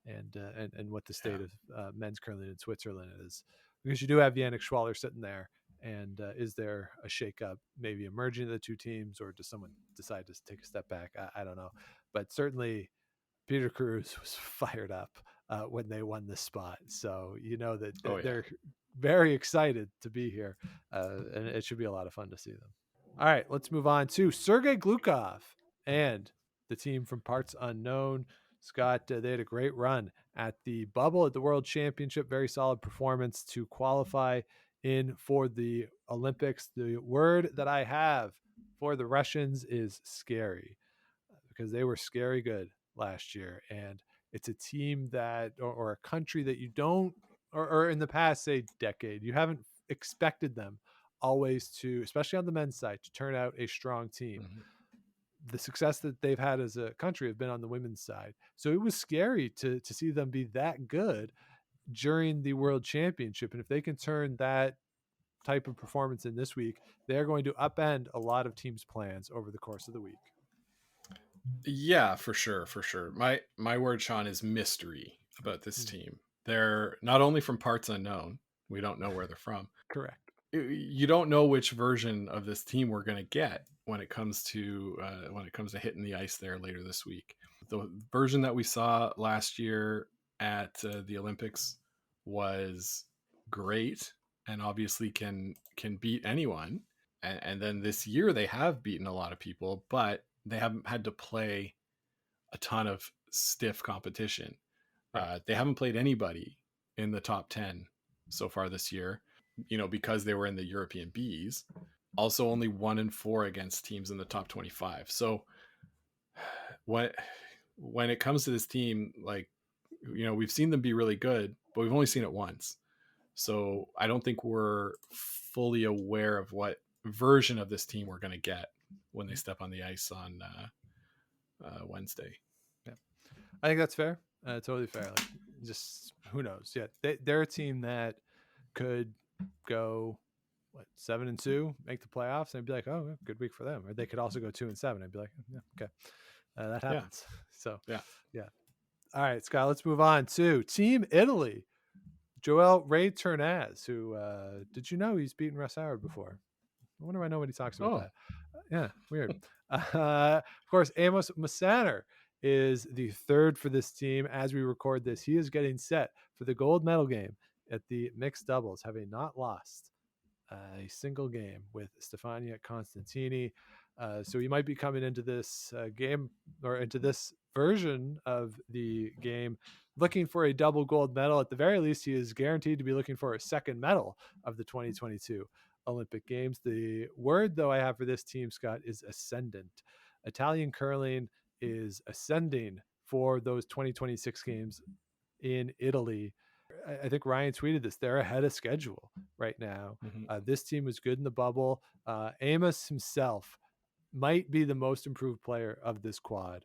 And what the state of men's curling in Switzerland is, because you do have Yannick Schwaller sitting there, and is there a shakeup maybe emerging of the two teams, or does someone decide to take a step back? I don't know, but certainly Peter Cruz was fired up when they won this spot, so they're very excited to be here, and it should be a lot of fun to see them. All right, let's move on to Sergei Glukov and the team from Parts Unknown. Scott, they had a great run at the bubble at the World Championship. Very solid performance to qualify in for the Olympics. The word that I have for the Russians is scary because they were scary good last year. And it's a team that, or a country that you don't, or in the past, say, decade, you haven't expected them always to, especially on the men's side, to turn out a strong team. Mhm. The success that they've had as a country have been on the women's side. So it was scary to see them be that good during the World Championship. And if they can turn that type of performance in this week, they're going to upend a lot of teams' plans over the course of the week. Yeah, for sure, for sure. My word, Sean, is mystery about this team. They're not only from parts unknown, we don't know where they're from. Correct. You don't know which version of this team we're going to get when it comes to hitting the ice there later this week. The version that we saw last year at the Olympics was great and obviously can beat anyone. And then this year they have beaten a lot of people, but they haven't had to play a ton of stiff competition. They haven't played anybody in the top 10 so far this year, because they were in the European Bs. Also only 1-4 against teams in the top 25. So when it comes to this team, we've seen them be really good, but we've only seen it once. So I don't think we're fully aware of what version of this team we're going to get when they step on the ice on Wednesday. Yeah, I think that's fair. Totally fair. Like, just who knows? Yeah, they're a team that could go 7-2, make the playoffs, and I'd be like, oh, good week for them. Or they could also go 2-7. I'd be like, yeah, okay, that happens. Yeah. So yeah. All right, Scott. Let's move on to Team Italy. Joel Ray Turnaz, who did you know he's beaten Russ Howard before? I wonder if I know when he talks about that. Yeah, weird. Of course, Amos Massaner is the third for this team as we record this. He is getting set for the gold medal game at the mixed doubles, having not lost a single game with Stefania Constantini. So he might be coming into this game, or into this version of the game, looking for a double gold medal. At the very least, he is guaranteed to be looking for a second medal of the 2022 Olympic Games. The word, though, I have for this team, Scott, is ascendant. Italian curling is ascending for those 2026 games in Italy. I think Ryan tweeted this. They're ahead of schedule right now. Mm-hmm. This team was good in the bubble. Amos himself might be the most improved player of this quad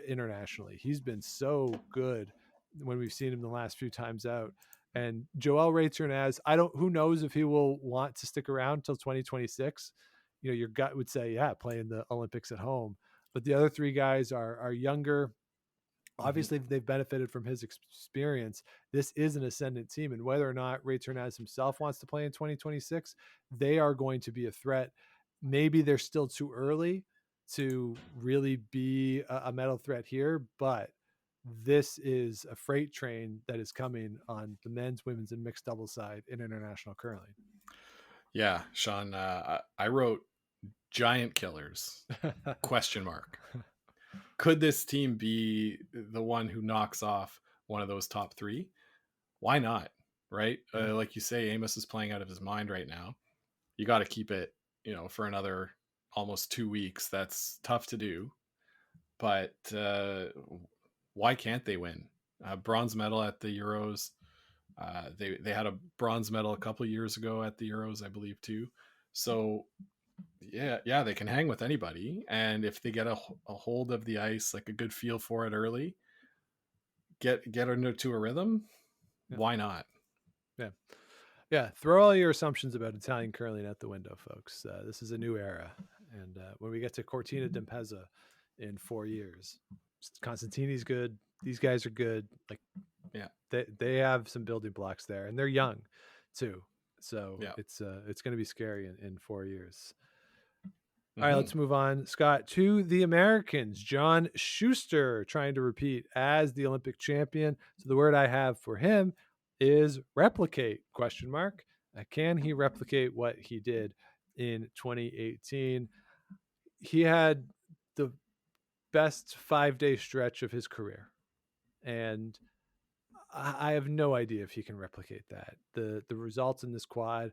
internationally. He's been so good when we've seen him the last few times out. And Joel Ray Turnaz, who knows if he will want to stick around until 2026. Your gut would say, yeah, playing the Olympics at home. But the other three guys are younger. Obviously, they've benefited from his experience. This is an ascendant team, and whether or not Ray Turnaz himself wants to play in 2026, they are going to be a threat. Maybe they're still too early to really be a medal threat here, but this is a freight train that is coming on the men's, women's, and mixed double side in international curling. Yeah, Sean, I wrote giant killers, question mark. Could this team be the one who knocks off one of those top three? Why not? Right? Like you say, Amos is playing out of his mind right now. You got to keep it, for another almost 2 weeks. That's tough to do. But why can't they win? Bronze medal at the Euros. They had a bronze medal a couple of years ago at the Euros, I believe, too. So yeah, they can hang with anybody. And if they get a hold of the ice, like a good feel for it early, get into a rhythm, why not? Yeah. Throw all your assumptions about Italian curling out the window, folks. This is a new era. And when we get to Cortina d'Ampezzo in 4 years, Constantini's good. These guys are good. They have some building blocks there, and they're young too. So it's going to be scary in 4 years. All right, let's move on, Scott, to the Americans. John Schuster trying to repeat as the Olympic champion. So the word I have for him is replicate, ? Can he replicate what he did in 2018? He had the best 5-day stretch of his career. And I have no idea if he can replicate that. The results in this quad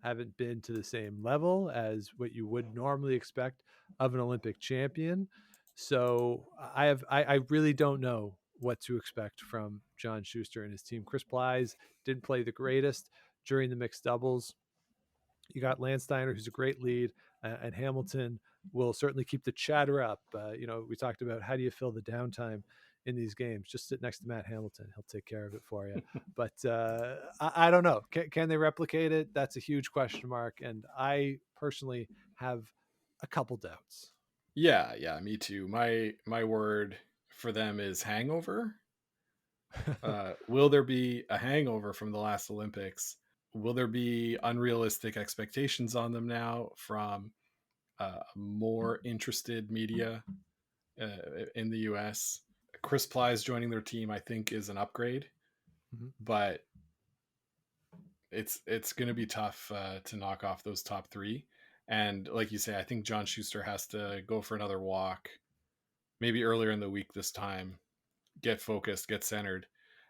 haven't been to the same level as what you would normally expect of an Olympic champion. So I really don't know what to expect from John Schuster and his team. Chris Plies didn't play the greatest during the mixed doubles. You got Landsteiner, who's a great lead, and Hamilton will certainly keep the chatter up. We talked about how do you fill the downtime in these games. Just sit next to Matt Hamilton; he'll take care of it for you. But I don't know. Can they replicate it? That's a huge question mark, and I personally have a couple doubts. Yeah, me too. My word for them is hangover. Will there be a hangover from the last Olympics? Will there be unrealistic expectations on them now from more interested media in the US? Chris Plies joining their team, I think, is an upgrade, but it's going to be tough to knock off those top three. And like you say, I think John Schuster has to go for another walk, maybe earlier in the week this time, get focused, get centered,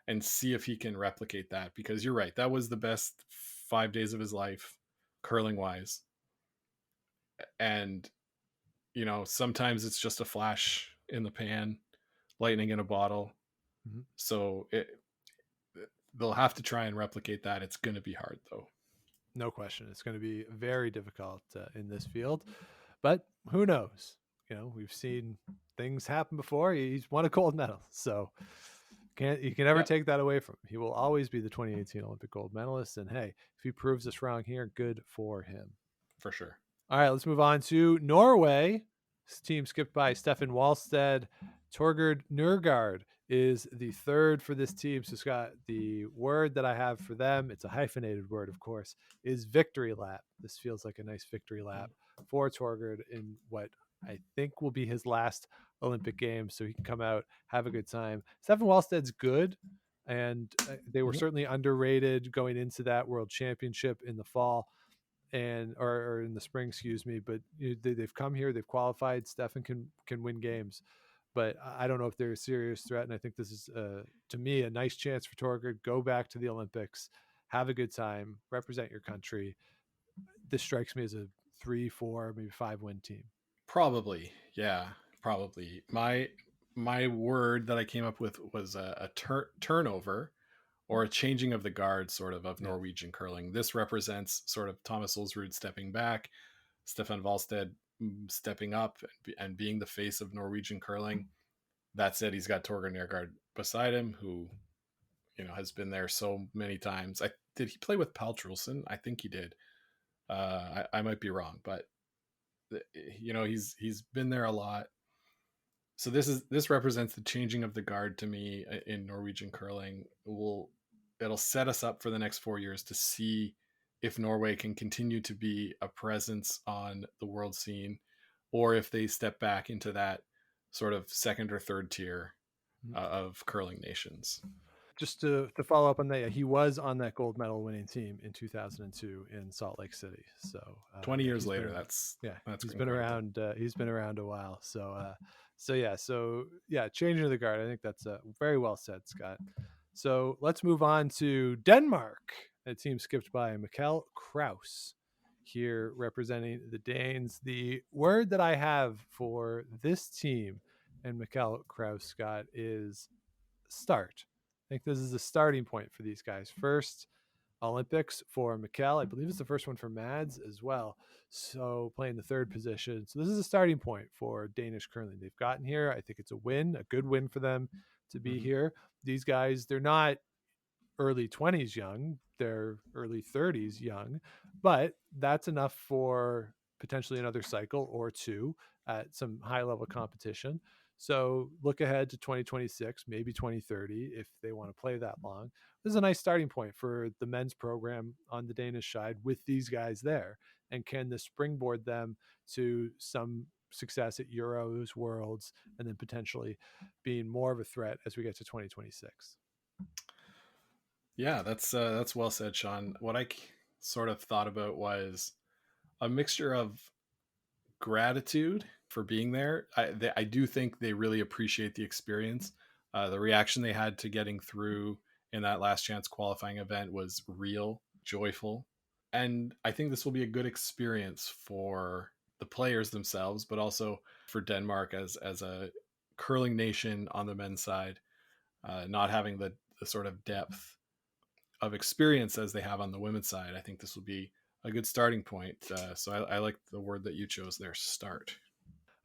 and see if he can replicate that. Because you're right, that was the best 5 days of his life, curling wise. And sometimes it's just a flash in the pan, lightning in a bottle. So they'll have to try and replicate that. It's going to be hard, though. No question. It's going to be very difficult in this field, but who knows? We've seen things happen before. He's won a gold medal, so you can never take that away from him. He will always be the 2018 Olympic gold medalist. And hey, if he proves us wrong here, good for him. For sure. All right, let's move on to Norway. This team skipped by Stefan Walstad. Torgerd Nørgaard is the third for this team. So, Scott, the word that I have for them, it's a hyphenated word, of course, is victory lap. This feels like a nice victory lap for Torgerd in what I think will be his last Olympic Games, so he can come out, have a good time. Stefan Walstad's good, and they were certainly underrated going into that World Championship in the fall. Or in the spring, excuse me, but they've come here, they've qualified. Stefan can win games, but I don't know if they're a serious threat. And I think this is, to me, a nice chance for Torgerd. Go back to the Olympics, have a good time, represent your country. This strikes me as a 3, 4, maybe 5 win team. Probably, yeah, probably. My word that I came up with was a turnover, or a changing of the guard, sort of Norwegian curling. This represents sort of Thomas Ulsrud stepping back, Stefan Walstad stepping up and being the face of Norwegian curling. That said, he's got Torgerd Nørgaard beside him, who has been there so many times. Did he play with Pal Trulsen? I think he did. I might be wrong, but he's been there a lot. So this represents the changing of the guard to me in Norwegian curling. It'll set us up for the next 4 years to see if Norway can continue to be a presence on the world scene, or if they step back into that sort of second or third tier of curling nations. Just to follow up on that, he was on that gold medal winning team in 2002 in Salt Lake City. So 20 years later, that's he's been around. He's been around a while. So changing of the guard. I think that's very well said, Scott. So let's move on to Denmark. A team skipped by Mikkel Kraus here representing the Danes. The word that I have for this team and Mikkel Kraus, Scott, is start. I think this is a starting point for these guys. First Olympics for Mikkel. I believe it's the first one for Mads as well. So playing the third position. So this is a starting point for Danish curling. They've gotten here. I think it's a win, a good win for them to be here. These guys, they're not early 20s young. They're early 30s young, but that's enough for potentially another cycle or two at some high level competition. So look ahead to 2026, maybe 2030, if they want to play that long. This is a nice starting point for the men's program on the Danish side with these guys there. And can this springboard them to some success at Euros, Worlds, and then potentially being more of a threat as we get to 2026? Yeah, that's well said, Sean. What I sort of thought about was a mixture of gratitude for being there. I do think they really appreciate the experience. The reaction they had to getting through in that last chance qualifying event was real, joyful. And I think this will be a good experience for the players themselves, but also for Denmark as a curling nation on the men's side, not having the sort of depth of experience as they have on the women's side. I think this will be a good starting point. So I like the word that you chose there, start.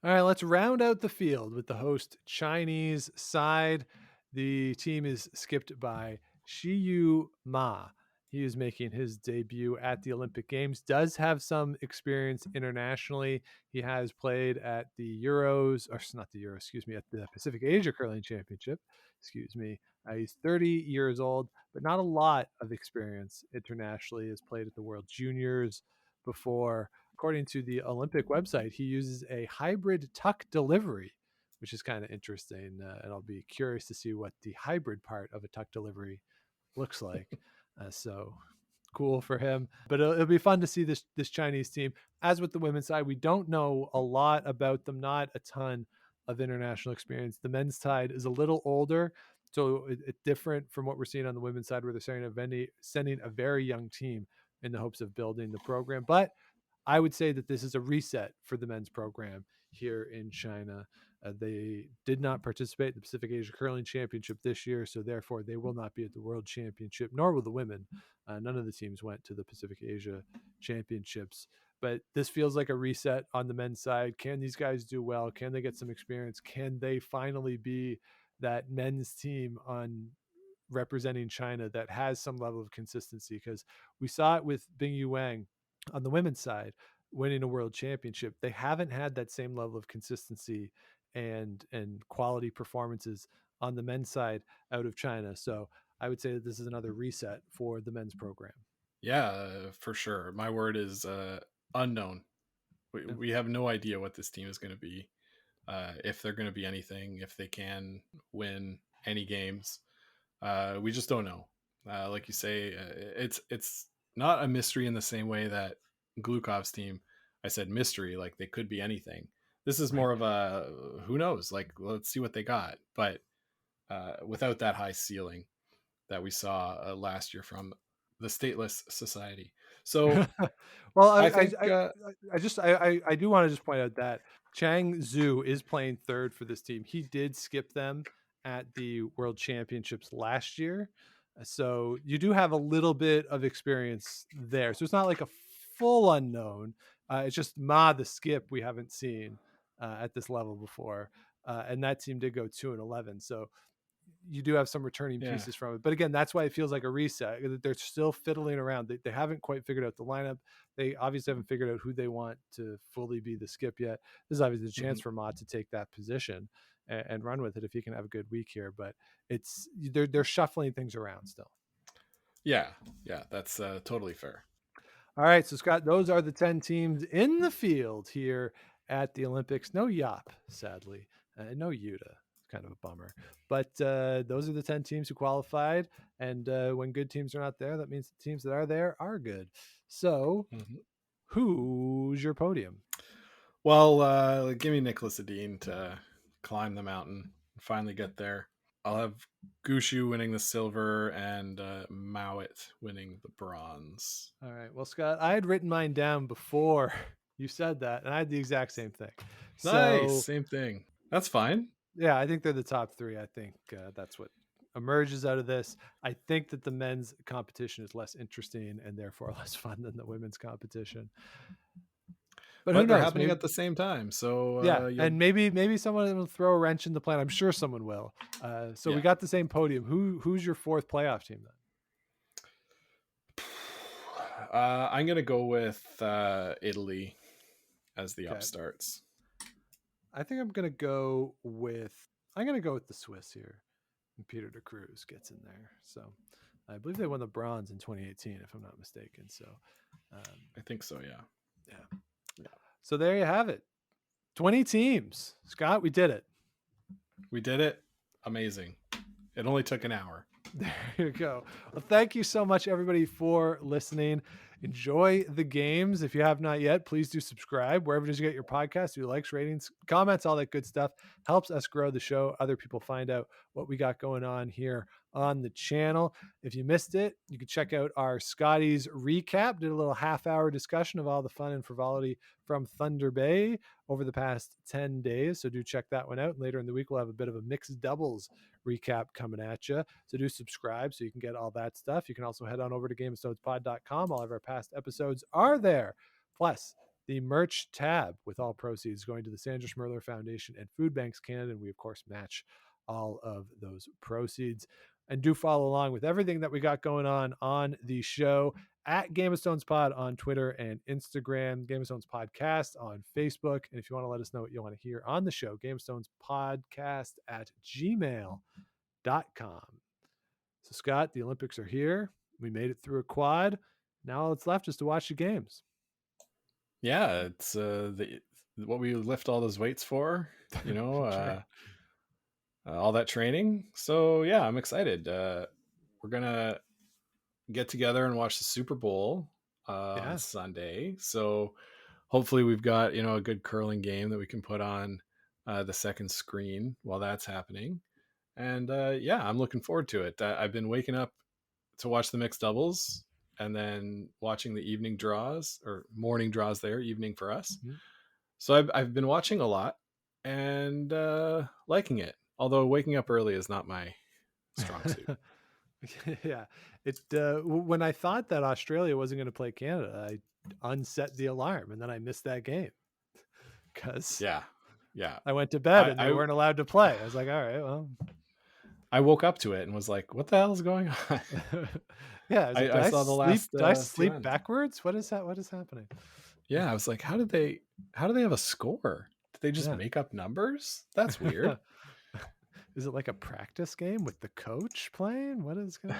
All right, let's round out the field with the host Chinese side. The team is skipped by Shiyu Ma. He is making his debut at the Olympic Games, does have some experience internationally. He has played at the Euros, or not the Euros, excuse me, at the Pacific Asia Curling Championship. Excuse me. He's 30 years old, but not a lot of experience internationally. Has played at the World Juniors before. According to the Olympic website, he uses a hybrid tuck delivery, which is kind of interesting. And I'll be curious to see what the hybrid part of a tuck delivery looks like. So cool for him. But it'll be fun to see this Chinese team. As with the women's side, we don't know a lot about them, not a ton of international experience. The men's side is a little older, so it's different from what we're seeing on the women's side, where they're sending a very young team in the hopes of building the program. But I would say that this is a reset for the men's program here in China. They did not participate in the Pacific Asia Curling Championship this year, so therefore they will not be at the World Championship, nor will the women. None of the teams went to the Pacific Asia Championships. But this feels like a reset on the men's side. Can these guys do well? Can they get some experience? Can they finally be that men's team on representing China that has some level of consistency? Because we saw it with Bingyu Wang on the women's side winning a world championship. They haven't had that same level of consistency and quality performances on the men's side out of China. So I would say that this is another reset for the men's program. Yeah, for sure. My word is unknown. We have no idea what this team is going to be, if they're going to be anything, if they can win any games. We just don't know. Like you say, it's not a mystery in the same way that Glukov's team, I said mystery, like they could be anything. This is more of a who knows, like let's see what they got, but without that high ceiling that we saw last year from the stateless society. So well, I think I do want to just point out that Chang Zhu is playing third for this team. He did skip them at the World Championships last year. So you do have a little bit of experience there. So it's not like a full unknown. It's just Ma, the skip, we haven't seen at this level before. And that team did go 2-11. So you do have some returning pieces from it. But again, that's why it feels like a reset. They're still fiddling around. They haven't quite figured out the lineup. They obviously haven't figured out who they want to fully be the skip yet. This is obviously a chance for Ma to take that position and run with it if he can have a good week here. But they're shuffling things around still. Yeah, that's totally fair. All right, so Scott, those are the 10 teams in the field here at the Olympics. No Yop, sadly. No Yuta. Kind of a bummer, but those are the 10 teams who qualified, and when good teams are not there, that means the teams that are there are good. So who's your podium? Well, give me Nicholas Edin to climb the mountain and finally get there. I'll have Gushu winning the silver and Mowat winning the bronze. All right, well, Scott, I had written mine down before you said that, and I had the exact same thing. Nice, same thing. That's fine. Yeah, I think they're the top three. I think that's what emerges out of this. I think that the men's competition is less interesting and therefore less fun than the women's competition. But who knows? They're happening at the same time. So and maybe someone will throw a wrench in the plan. I'm sure someone will. So we got the same podium. Who's your fourth playoff team then? I'm gonna go with Italy as the upstarts. I think I'm gonna go with the Swiss here, and Peter de Cruz gets in there. So I believe they won the bronze in 2018, if I'm not mistaken. So I think so. Yeah. So there you have it. 20 teams. Scott, we did it. We did it. Amazing. It only took an hour. There you go. Well, thank you so much, everybody, for listening. Enjoy the games. If you have not yet, please do subscribe wherever it is you get your podcast. Do likes, ratings, comments, all that good stuff. Helps us grow the show. Other people find out what we got going on here on the channel. If you missed it, you can check out our Scotty's recap. Did a little half-hour discussion of all the fun and frivolity from Thunder Bay over the past 10 days. So do check that one out. Later in the week, we'll have a bit of a mixed doubles recap coming at you. So do subscribe so you can get all that stuff. You can also head on over to GameOfThronesPod.com. All of our past episodes are there. Plus, the merch tab with all proceeds going to the Sandra Schmirler Foundation and Food Banks Canada. And we, of course, match all of those proceeds. And do follow along with everything that we got going on the show at Game of Stones Pod on Twitter and Instagram, Game of Stones Podcast on Facebook. And if you want to let us know what you want to hear on the show, Game of Stones Podcast at gmail.com. So, Scott, the Olympics are here. We made it through a quad. Now all that's left is to watch the games. Yeah, it's what we lift all those weights for, you know, Right. all that training. So yeah, I'm excited. We're gonna get together and watch the Super Bowl on Sunday. So hopefully we've got, you know, a good curling game that we can put on the second screen while that's happening. And yeah, I'm looking forward to it. I've been waking up to watch the mixed doubles and then watching the evening draws, or morning draws there, evening for us. Mm-hmm. So I've been watching a lot and liking it. Although waking up early is not my strong suit. Yeah. It when I thought that Australia wasn't going to play Canada, I unset the alarm and then I missed that game. Because yeah. I went to bed and they weren't allowed to play. I was like, all right, well. I woke up to it and was like, what the hell is going on? Yeah, I saw the last. Did I sleep backwards? What is that? What is happening? Yeah, I was like, how do they have a score? Did they just make up numbers? That's weird. Is it like a practice game with the coach playing? What is going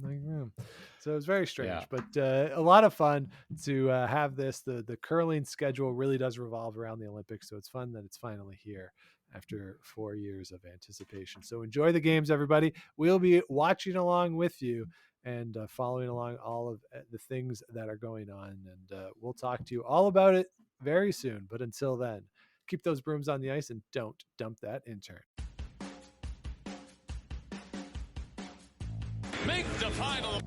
on? So it was very strange, but a lot of fun to have this. The curling schedule really does revolve around the Olympics, so it's fun that it's finally here after 4 years of anticipation. So enjoy the games, everybody. We'll be watching along with you and following along all of the things that are going on. And we'll talk to you all about it very soon. But until then, keep those brooms on the ice and don't dump that intern. Make the final